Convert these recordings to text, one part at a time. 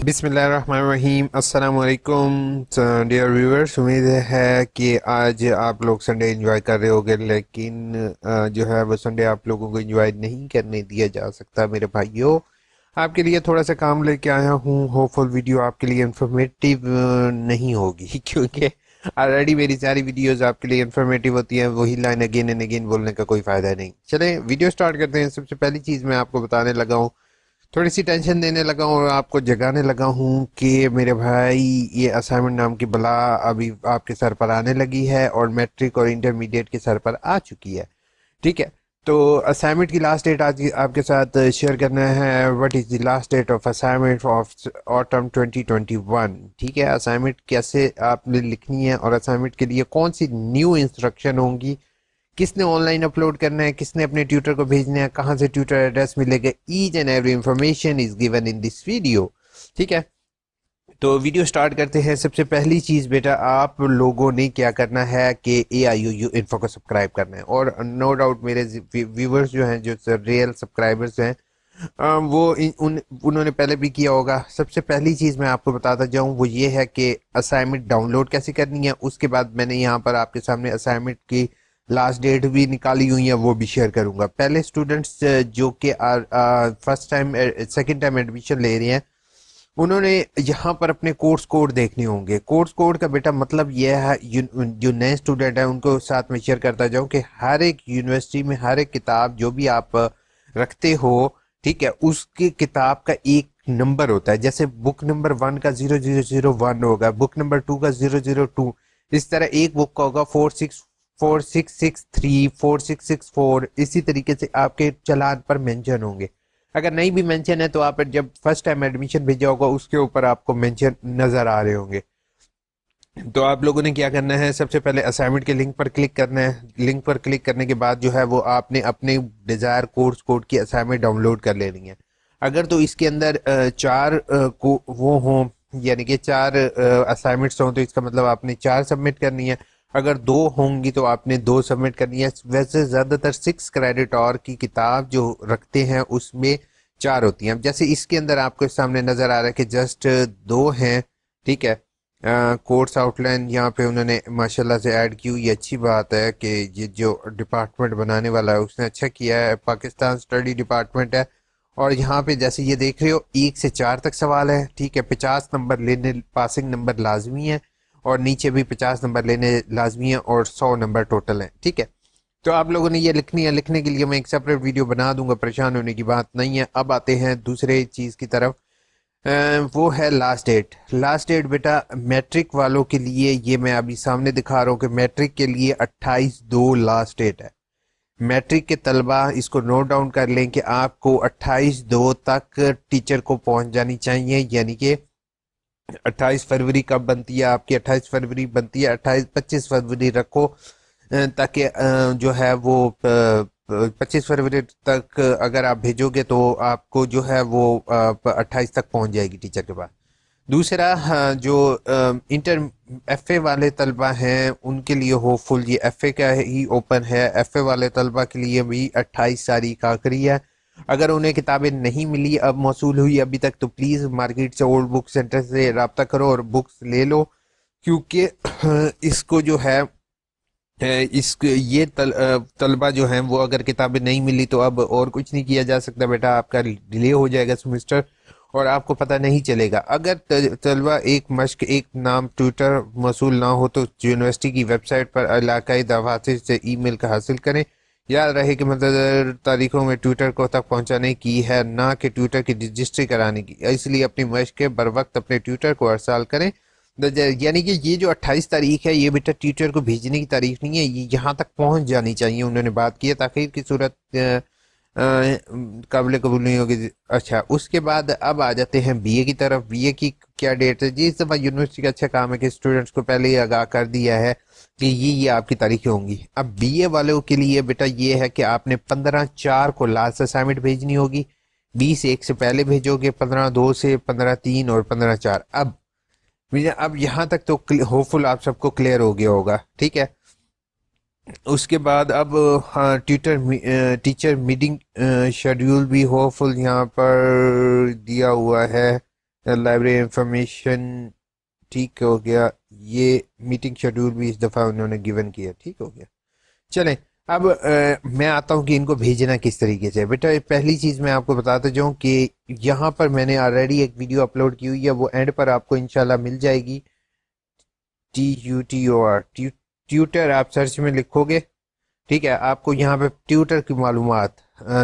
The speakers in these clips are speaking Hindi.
बिस्मिल्लाहिर्रहमानिर्रहीम अस्सलाम वालेकुम डियर व्यूअर्स। उम्मीद है कि आज आप लोग संडे एंजॉय कर रहे होगे, लेकिन जो है वो संडे आप लोगों को एंजॉय नहीं करने दिया जा सकता। मेरे भाइयों, आपके लिए थोड़ा सा काम लेके आया हूँ। होपफुल वीडियो आपके लिए इंफॉर्मेटिव नहीं होगी क्योंकि ऑलरेडी मेरी सारी वीडियोस आपके लिए इंफॉर्मेटिव होती हैं। वही लाइन अगेन एंड अगेन बोलने का कोई फ़ायदा नहीं। चलें वीडियो स्टार्ट करते हैं। सबसे पहली चीज़ मैं आपको बताने लगा हूँ, थोड़ी सी टेंशन देने लगा हूँ और आपको जगाने लगा हूँ कि मेरे भाई, ये असाइनमेंट नाम की बला अभी आपके सर पर आने लगी है और मैट्रिक और इंटरमीडिएट के सर पर आ चुकी है। ठीक है, तो असाइनमेंट की लास्ट डेट आज आपके साथ शेयर करना है। What is the last date of assignment of autumn 2021। ठीक है, असाइनमेंट कैसे आपने लिखनी है और असाइनमेंट के लिए कौन सी न्यू इंस्ट्रक्शन होंगी, किसने ऑनलाइन अपलोड करना है, किसने अपने ट्यूटर को भेजना है, कहाँ से ट्यूटर एड्रेस मिलेगा, each and every information is given in this video. ठीक है, तो वीडियो स्टार्ट करते हैं। सबसे पहली चीज़ बेटा, आप लोगों ने क्या करना है कि AIUU इन्फो को सब्सक्राइब करना है। और नो डाउट मेरे व्यूवर्स जो हैं, जो रियल सब्सक्राइबर्स हैं, उन्होंने पहले भी किया होगा। सबसे पहली चीज़ मैं आपको बताता जाऊं वो ये है कि असाइनमेंट डाउनलोड कैसे करनी है। उसके बाद मैंने यहाँ पर आपके सामने असाइनमेंट की लास्ट डेट भी निकाली हुई है, वो भी शेयर करूंगा। पहले स्टूडेंट्स जो कि first time second time admission ले रहे हैं, उन्होंने यहाँ पर अपने कोर्स कोड देखने होंगे। कोर्स कोड का बेटा मतलब यह है, जो नए स्टूडेंट हैं उनको साथ में शेयर करता जाऊँ कि हर एक यूनिवर्सिटी में हर एक किताब जो भी आप रखते हो, ठीक है, उसकी किताब का एक नंबर होता है। जैसे बुक नंबर 1 का 0001 होगा, बुक नंबर 2 का 002, इस तरह एक बुक का होगा 4663, 4664। इसी तरीके से आपके चालान पर मेंशन होंगे। अगर नहीं भी मेंशन है तो आप जब फर्स्ट टाइम एडमिशन भेजा होगा उसके ऊपर आपको मेंशन नजर आ रहे होंगे। तो आप लोगों ने क्या करना है, सबसे पहले असाइनमेंट के लिंक पर क्लिक करना है। लिंक पर क्लिक करने के बाद जो है वो आपने अपने डिजायर कोर्स कोड की असाइनमेंट डाउनलोड कर लेनी है। अगर तो इसके अंदर चार को वो हों, यानी कि चार असाइनमेंट्स हों, तो इसका मतलब आपने चार सबमिट करनी है। अगर दो होंगी तो आपने दो सबमिट करनी है। वैसे ज़्यादातर 6 क्रेडिट और की किताब जो रखते हैं उसमें चार होती हैं। अब जैसे इसके अंदर आपको सामने नज़र आ रहा है कि जस्ट दो हैं। ठीक है, कोर्स आउटलाइन यहाँ पे उन्होंने माशाल्लाह से ऐड की हुई। अच्छी बात है कि ये जो डिपार्टमेंट बनाने वाला है उसने अच्छा किया है। पाकिस्तान स्टडी डिपार्टमेंट है। और यहाँ पे जैसे ये देख रहे हो 1 से 4 तक सवाल है। ठीक है, 50 नंबर लेने पासिंग नंबर लाजमी है और नीचे भी 50 नंबर लेने लाजमी है और 100 नंबर टोटल है। ठीक है, तो आप लोगों ने ये लिखनी है। लिखने के लिए मैं एक सेपरेट वीडियो बना दूंगा, परेशान होने की बात नहीं है। अब आते हैं दूसरे चीज़ की तरफ। वो है लास्ट डेट। लास्ट डेट बेटा मैट्रिक वालों के लिए, ये मैं अभी सामने दिखा रहा हूँ कि मैट्रिक के लिए 28/2 लास्ट डेट है। मैट्रिक के तलबा इसको नोट डाउन कर लें कि आपको 28/2 तक टीचर को पहुंच जानी चाहिए। यानी कि 28 फरवरी कब बनती है आपकी, 28 फरवरी बनती है 25 फरवरी रखो, ताकि जो है वो 25 फरवरी तक अगर आप भेजोगे तो आपको जो है वो 28 तक पहुंच जाएगी टीचर के पास। दूसरा, जो इंटर FA वाले तलबा हैं उनके लिए होपफुल ये FA का ही ओपन है। FA वाले तलबा के लिए भी 28 तारीख आखिरी है। अगर उन्हें किताबें नहीं मिली, अब मौसूल हुई अभी तक, तो प्लीज़ मार्केट से ओल्ड बुक सेंटर से रब्ता करो और बुक्स ले लो। क्योंकि इसको जो है इस ये तलबा जो हैं वो अगर किताबें नहीं मिली तो अब और कुछ नहीं किया जा सकता बेटा, आपका डिले हो जाएगा सेमेस्टर और आपको पता नहीं चलेगा। अगर तलबा एक मश्क एक नाम ट्विटर मौसूल ना हो तो यूनिवर्सिटी की वेबसाइट पर इलाकाई दफातर से ईमेल का हासिल करें। याद रहे कि मतलब तारीखों में ट्विटर को तक पहुंचाने की है, ना कि ट्विटर की रजिस्ट्री कराने की। इसलिए अपनी मश्क बर वक्त अपने ट्विटर को अरसाल करें। यानी कि ये जो 28 तारीख है ये बेटा टीचर को भेजने की तारीख नहीं है, ये यहाँ तक पहुंच जानी चाहिए। उन्होंने बात की है ताखीर की सूरत काबिल कबूल नहीं होगी। अच्छा, उसके बाद अब आ जाते हैं BA की तरफ। BA की क्या डेट है जी? इस दफ़ा यूनिवर्सिटी का अच्छा काम है कि स्टूडेंट्स को पहले ही आगाह कर दिया है कि ये आपकी तारीखें होंगी। अब BA वालों के लिए बेटा ये है कि आपने 15/4 को लास्ट असाइनमेंट भेजनी होगी। 20/1 से पहले भेजोगे, 15/2 से, 15/3 और 15/4। अब यहाँ तक तो होपफुल आप सबको क्लियर हो गया होगा। ठीक है, उसके बाद अब हाँ, टीचर मीटिंग शेड्यूल भी होपफुल यहाँ पर दिया हुआ है। लाइब्रेरी इंफॉर्मेशन ठीक हो गया, ये मीटिंग शेड्यूल भी इस दफ़ा उन्होंने गिवन किया, ठीक हो गया। चलें अब मैं आता हूँ कि इनको भेजना किस तरीके से। बेटा पहली चीज़ मैं आपको बताता जाऊँ कि यहाँ पर मैंने ऑलरेडी एक वीडियो अपलोड की हुई है, वो एंड पर आपको इंशाल्लाह मिल जाएगी। TUTOR ट्यूटर आप सर्च में लिखोगे, ठीक है, आपको यहाँ पे ट्यूटर की मालूमात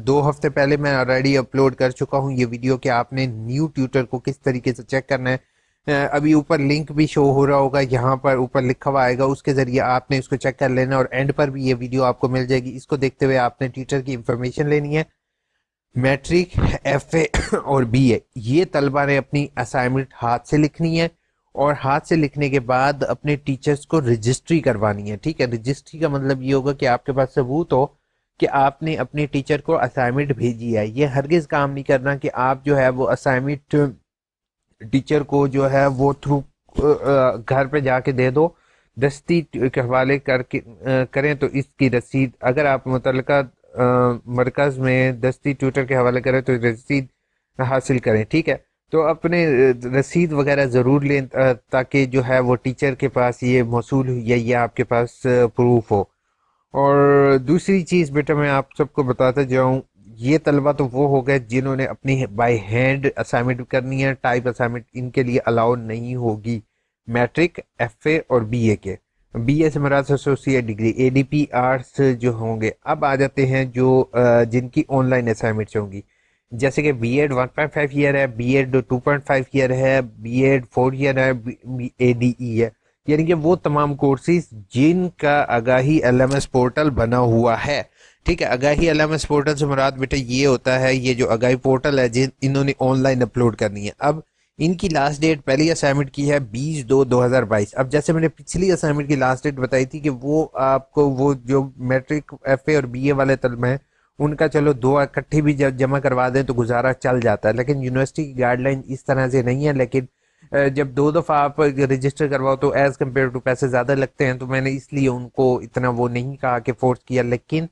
2 हफ्ते पहले मैं ऑलरेडी अपलोड कर चुका हूँ ये वीडियो कि आपने न्यू ट्यूटर को किस तरीके से चेक करना है। अभी ऊपर लिंक भी शो हो रहा होगा, यहाँ पर ऊपर लिखा हुआ आएगा, उसके जरिए आपने इसको चेक कर लेना और एंड पर भी ये वीडियो आपको मिल जाएगी। इसको देखते हुए आपने ट्यूटर की इंफॉर्मेशन लेनी है। मैट्रिक, FA और BA ये तलबा ने अपनी असाइनमेंट हाथ से लिखनी है और हाथ से लिखने के बाद अपने टीचर्स को रजिस्ट्री करवानी है, ठीक है। रजिस्ट्री का मतलब ये होगा कि आपके पास सबूत हो कि आपने अपने टीचर को असाइनमेंट भेजी है। ये हरगिज काम नहीं करना कि आप जो है वो असाइनमेंट टीचर को जो है वो थ्रू घर पे जाके दे दो, दस्ती के हवाले करके करें तो इसकी रसीद, अगर आप मुतल्लिका मरकज में दस्ती ट्यूटर के हवाले करें तो रसीद हासिल करें, ठीक है। तो अपने रसीद वगैरह ज़रूर लें ताकि जो है वो टीचर के पास ये मौसूल या ये आपके पास प्रूफ हो। और दूसरी चीज़ बेटा मैं आप सबको बताता जाऊँ, ये तलबा तो वो हो गए जिन्होंने अपनी बाय हैंड असाइनमेंट करनी है, टाइप असाइनमेंट इनके लिए अलाउ नहीं होगी। मैट्रिक, FA और BA के, BA से मराद एसोसिएट डिग्री, ADP आर्ट्स जो होंगे। अब आ जाते हैं जो जिनकी ऑनलाइन असाइनमेंट्स होंगी, जैसे कि B.Ed 1.5 ईयर है, B.Ed 2.5 ईयर है, B.Ed 4 ईयर है, ADE है, यानी कि वो तमाम कोर्सेज जिनका आगाही LMS पोर्टल बना हुआ है, ठीक है। आगाही LMS पोर्टल से मुराद बेटा ये होता है, ये जो आगाही पोर्टल है जिन इन्होंने ऑनलाइन अपलोड करनी है। अब इनकी लास्ट डेट पहली असाइनमेंट की है 20/2/2022। अब जैसे मैंने पिछली असाइनमेंट की लास्ट डेट बताई थी कि वो आपको वो जो मैट्रिक, FA और BA वाले तलबे हैं उनका चलो 2 इकट्ठी भी जमा करवा दें तो गुजारा चल जाता है, लेकिन यूनिवर्सिटी की गाइडलाइन इस तरह से नहीं है। लेकिन जब 2 दफ़ा आप रजिस्टर करवाओ तो एज कम्पेयर टू पैसे ज़्यादा लगते हैं, तो मैंने इसलिए उनको इतना वो नहीं कहा कि फोर्स किया। लेकिन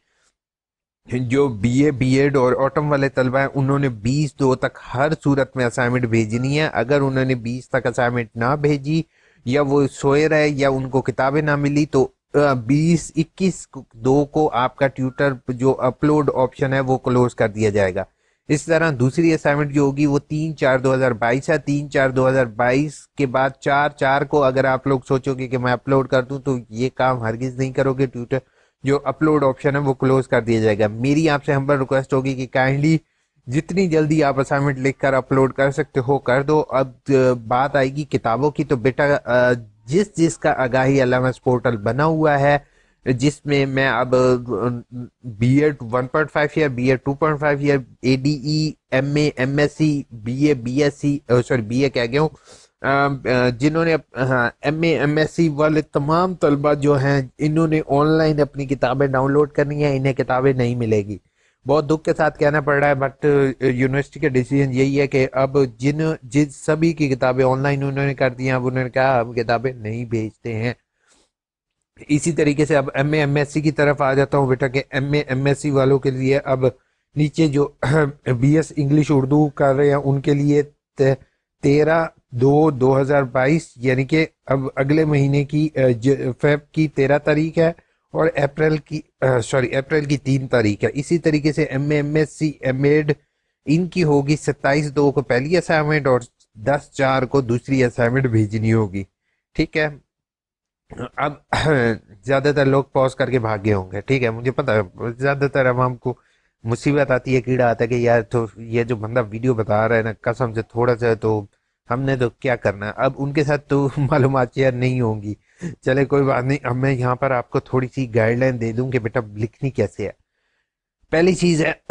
जो BA, B.Ed और ऑटम वाले तलबा हैं उन्होंने 20/2 तक हर सूरत में असाइनमेंट भेजनी है। अगर उन्होंने 20 तक असाइनमेंट ना भेजी या वो सोए रहे या उनको किताबें ना मिली तो 20-21/2 को आपका ट्यूटर जो अपलोड ऑप्शन है वो क्लोज कर दिया जाएगा। इस तरह दूसरी असाइनमेंट जो होगी वो 3/4/2022 है। 3/4/2022 के बाद 4/4 को अगर आप लोग सोचोगे कि मैं अपलोड कर दूं तो ये काम हरगिज नहीं करोगे, ट्यूटर जो अपलोड ऑप्शन है वो क्लोज कर दिया जाएगा। मेरी आपसे हम्बल रिक्वेस्ट होगी कि काइंडली जितनी जल्दी आप असाइनमेंट लिखकर अपलोड कर सकते हो कर दो। अब बात आएगी किताबों की, तो बेटा जिस जिसका आगाही LMS पोर्टल बना हुआ है, जिसमें मैं अब B.Ed 1.5 year, B.Ed 2.5 year, ADE, MA, MSc, BA, BSc sorry BA कह गया हूँ, जिन्होंने MA, MSc वाले तमाम तलबा जो हैं इन्होंने ऑनलाइन अपनी किताबें डाउनलोड करनी है, इन्हें किताबें नहीं मिलेगी। बहुत दुख के साथ कहना पड़ रहा है, बट यूनिवर्सिटी का डिसीजन यही है कि अब जिन सभी की किताबें ऑनलाइन उन्होंने कर दी हैं, अब उन्होंने कहा हम किताबें नहीं भेजते हैं। इसी तरीके से अब MA, MSc की तरफ आ जाता हूँ बेटा कि MA, MSc वालों के लिए अब नीचे जो BS इंग्लिश उर्दू कर रहे हैं उनके लिए 13/2/2022 यानी कि अब अगले महीने की फेब की 13 तारीख है और अप्रैल की 3 तारीख है। इसी तरीके से MA, MSc, MAd इनकी होगी 27/2 को पहली असाइनमेंट और 10/4 को दूसरी असाइनमेंट भेजनी होगी, ठीक है। अब ज्यादातर लोग पॉज करके भागे होंगे, ठीक है, मुझे पता है ज्यादातर आवाम को मुसीबत आती है, कीड़ा आता है कि यार तो ये जो बंदा वीडियो बता रहा है ना कसम से थोड़ा सा तो हमने तो क्या करना है। अब उनके साथ तो मालूमात शेयर नहीं होंगी, चले कोई बात नहीं। अब मैं यहाँ पर आपको थोड़ी सी गाइडलाइन दे दूं कि बेटा लिखनी कैसे है। पहली चीज है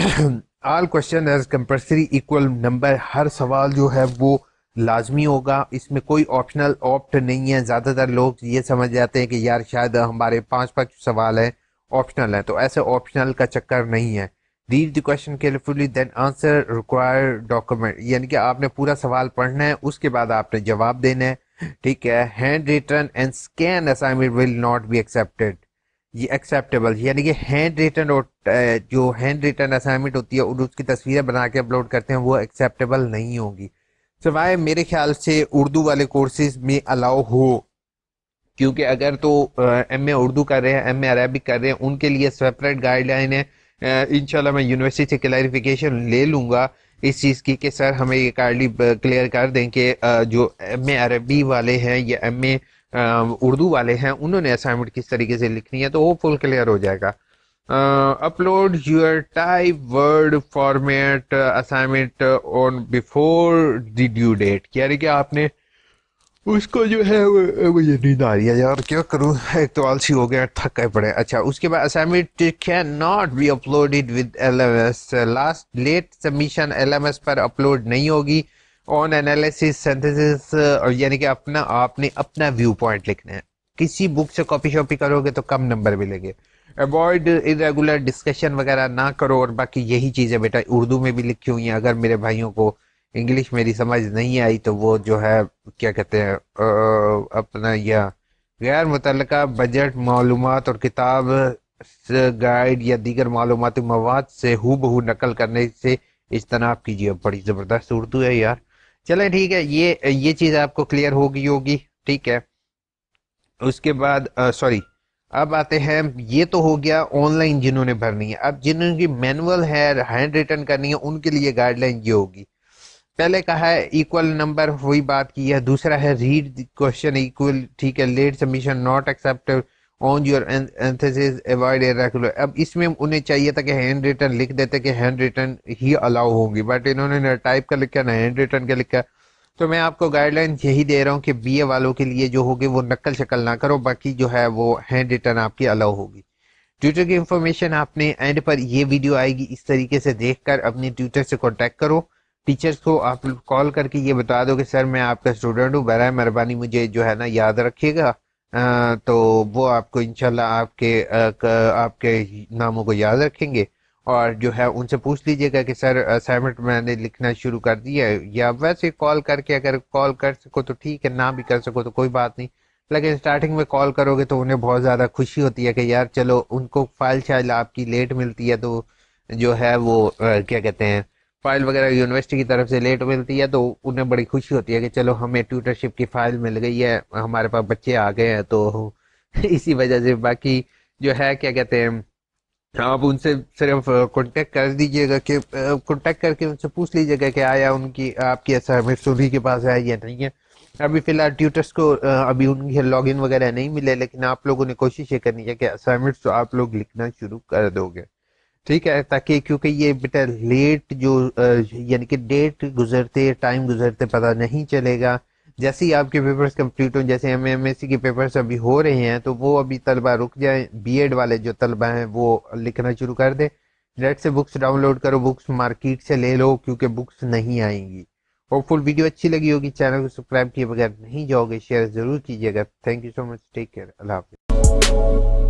all question as compulsory equal number, हर सवाल जो है वो लाजमी होगा, इसमें कोई ऑप्शनल ऑप्ट नहीं है। ज्यादातर लोग ये समझ जाते हैं कि यार शायद हमारे 5 सवाल हैं ऑप्शनल है, तो ऐसे ऑप्शनल का चक्कर नहीं है। Read the question carefully then answer required document, यानी कि आपने पूरा सवाल पढ़ना है उसके बाद आपने जवाब देना है, ठीक है। Hand written and scan assignment will not be accepted, ये एक्सेप्टेबल यानी कि हैंड रिटन और जो हैंड रिटन असाइनमेंट होती है और उसकी तस्वीरें बना के अपलोड करते हैं वो एक्सेप्टेबल नहीं होगी। सिवाय मेरे ख्याल से उर्दू वाले कोर्सेज में अलाउ हो, क्योंकि अगर तो एमए उर्दू कर रहे हैं, एमए अरबिक कर रहे हैं, उनके लिए सेपरेट गाइडलाइन है। इंशाल्लाह मैं यूनिवर्सिटी से क्लैरिफिकेशन ले लूंगा इस चीज़ की कि सर हमें ये काइंडली क्लियर कर दें कि जो एमए अरबी वाले हैं या एमए उर्दू वाले हैं उन्होंने असाइनमेंट किस तरीके से लिखनी है, तो वो फुल क्लियर हो जाएगा। Upload your type word format assignment on before the due date, यानी कि आपने उसको जो है मुझे नींद आ रही है यार, क्या करूं, एक तो आलसी हो गया, थक गए पड़े। अच्छा, उसके बाद assignment can not be uploaded with LMS, last late submission LMS पर अपलोड नहीं होगी। ऑन एनालिसिस सिंथेसिस, यानी कि अपना आपने अपना व्यू पॉइंट लिखना है, किसी बुक से कॉपी शॉपी करोगे तो कम नंबर मिलेंगे। अवॉइड इरेगुलर डिस्कशन वगैरह ना करो, और बाकी यही चीज़ें बेटा उर्दू में भी लिखी हुई हैं। अगर मेरे भाइयों को इंग्लिश मेरी समझ नहीं आई तो वो जो है क्या कहते हैं अपना या गैर मुतल्लका बजट मालूमात और किताब गाइड या दीगर मालूमाती मवाद से हूबहू नकल करने से इज्तनाब कीजिए। बड़ी ज़बरदस्त उर्दू है यार। चलें ठीक है, ये चीज़ आपको क्लियर होगी। ठीक है, उसके बाद सॉरी, अब आते हैं, ये तो हो गया ऑनलाइन जिन्होंने भरनी है। अब जिन्होंने मैनुअल है, हैंड रिटन करनी है, उनके लिए गाइडलाइन ये होगी। पहले कहा है इक्वल नंबर, वही बात की है। दूसरा है रीड क्वेश्चन इक्वल, ठीक है। Late submission not accepted on your एंथेसिस, अवॉइड इरेगुलर। अब इसमें उन्हें चाहिए था कि हैंड रिटन लिख देते कि हैंड रिटन ही अलाउ होंगी, बट इन्होंने ना टाइप का लिखा ना हैंड रिटन का लिखा। तो मैं आपको गाइडलाइन यही दे रहा हूँ कि बीए वालों के लिए जो होगी वो नकल शक्ल ना करो, बाकी जो है वो हैंड रिटन आपकी अलाउ होगी। ट्विटर की इंफॉर्मेशन आपने एंड पर, ये वीडियो आएगी इस तरीके से देखकर अपनी ट्विटर से कांटेक्ट करो। टीचर्स को आप कॉल करके ये बता दो कि सर मैं आपका स्टूडेंट हूँ, बराए मेहरबानी मुझे जो है ना याद रखिएगा। तो वो आपको इंशाल्लाह आपके नामों को याद रखेंगे। और जो है उनसे पूछ लीजिएगा कि सर असाइनमेंट मैंने लिखना शुरू कर दिया है, या वैसे कॉल करके, अगर कॉल कर सको तो ठीक है, ना भी कर सको तो कोई बात नहीं। लेकिन स्टार्टिंग में कॉल करोगे तो उन्हें बहुत ज़्यादा खुशी होती है कि यार चलो, उनको फाइल शायद आपकी लेट मिलती है तो जो है वो क्या कहते हैं, फाइल वगैरह यूनिवर्सिटी की तरफ से लेट मिलती है तो उन्हें बड़ी खुशी होती है कि चलो हमें ट्यूटरशिप की फाइल मिल गई है, हमारे पास बच्चे आ गए हैं। तो इसी वजह से बाकी जो है क्या कहते हैं, आप उनसे सिर्फ कांटेक्ट कर दीजिएगा कि कांटेक्ट करके उनसे पूछ लीजिएगा कि आया उनकी आपकी असाइनमेंट उन्हीं के पास है या नहीं है। अभी फिलहाल ट्यूटर्स को अभी उनके लॉगिन वगैरह नहीं मिले, लेकिन आप लोगों ने कोशिश ये करनी है कि असाइनमेंट्स तो आप लोग लिखना शुरू कर दोगे, ठीक है। ताकि क्योंकि ये बेटा लेट जो यानी कि डेट गुजरते, टाइम गुजरते पता नहीं चलेगा। जैसे ही आपके पेपर्स कंप्लीट हो, जैसे एमएससी के पेपर्स अभी हो रहे हैं, तो वो अभी तलबा रुक जाए, बीएड वाले जो तलबा हैं वो लिखना शुरू कर दे। नेट से बुक्स डाउनलोड करो, बुक्स मार्केट से ले लो, क्योंकि बुक्स नहीं आएंगी। होपफुल वीडियो अच्छी लगी होगी, चैनल को सब्सक्राइब किए बगैर नहीं जाओगे, शेयर जरूर कीजिएगा। Thank you so much, take care, अल्लाह हाफिज़।